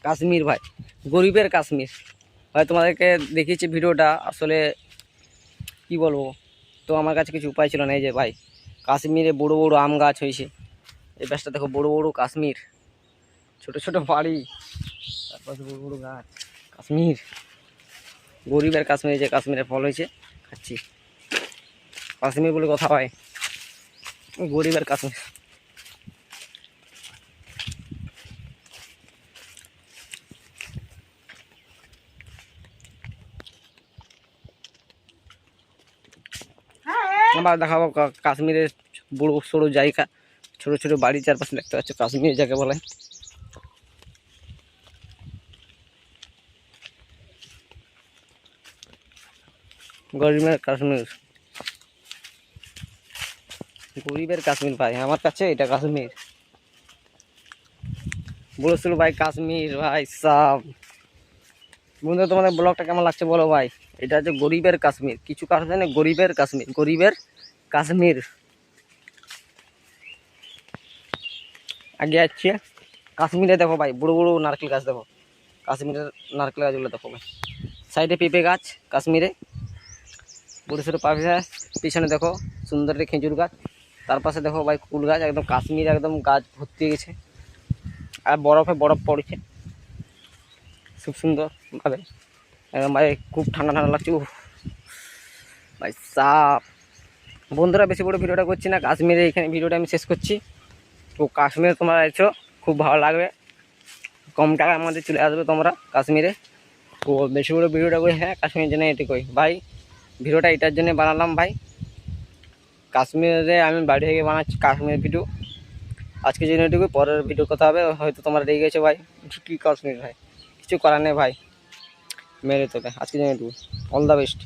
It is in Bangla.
কাশ্মীর ভাই, গরিবের কাশ্মীর ভাই। তোমাদেরকে দেখিয়েছি ভিডিওটা, আসলে কি বলবো, তো আমার কাছে কিছু উপায় ছিল না। এই যে ভাই, কাশ্মীরে বড় বড় আম গাছ হয়েছে। এই গাছটা দেখো, বড় বড় কাশ্মীর, ছোট ছোট বাড়ি, তারপর বড় বড় গাছ। কাশ্মীর, গরিবের কাশ্মীরে যে কাশ্মীরে ফল হয়েছে, খাচ্ছি। কাশ্মীর বলে কথা ভাই, গরিবের কাশ্মীর। আবার দেখাবো কাশ্মীরের বড় সড়ো জায়গা, ছোট ছোট বাড়ি চারপাশে দেখতে পাচ্ছ, কাশ্মীর যাকে বলে। গরিবের কাশ্মীর, গরিবের কাশ্মীর ভাই, আমার কাছে এটা কাশ্মীর। বলেছিল ভাই কাশ্মীর ভাই সব। বন্ধুরা, তোমাদের ব্লগটা কেমন লাগছে বলো ভাই। এটা হচ্ছে গরিবের কাশ্মীর, কিছু কারণ জানে, গরিবের কাশ্মীর, গরিবের কাশ্মীর। আগে যাচ্ছে কাশ্মীরে, দেখো ভাই বড় বড় নারকেল গাছ, দেখো কাশ্মীরের নারকেল গাছগুলো দেখো ভাই। সাইডে পেঁপে গাছ কাশ্মীরে, বড় ছোটো পেঁপে গাছ। পিছনে দেখো সুন্দর একটা খেজুর গাছ। তার পাশে দেখো ভাই কুল গাছ, একদম কাশ্মীর, একদম গাছ ভর্তি হয়ে গেছে। আর বরফে বরফ পড়ছে খুব সুন্দর ভাবে, একদম ভাই খুব ঠান্ডা ঠান্ডা লাগছে। উফ ভাই সাপ। বন্ধুরা, বেশি বড় ভিডিওটা করছি না, কাশ্মীরে এখানে ভিডিওটা আমি শেষ করছি। তো কাশ্মীরে তোমরা এসো, খুব ভালো লাগবে, কম টাকার মধ্যে চলে আসবে তোমরা কাশ্মীরে। তো বেশি বড় ভিডিওটা করি, হ্যাঁ কাশ্মীরের জন্য এটি করি ভাই। ভিডিওটা এটার জন্য বানালাম ভাই, কাশ্মীরে আমি বাড়ি থেকে বানাচ্ছি কাশ্মীর ভিডিও। আজকে জন্য এটুকু, পরের ভিডিও কথা হবে। হয়তো তোমরা রেগে গেছো ভাই, কী কাশ্মীর ভাই, কিছু করার নেই ভাই, মেরে তোকে। আজকে জন্য এটুকু, অল দ্য বেস্ট।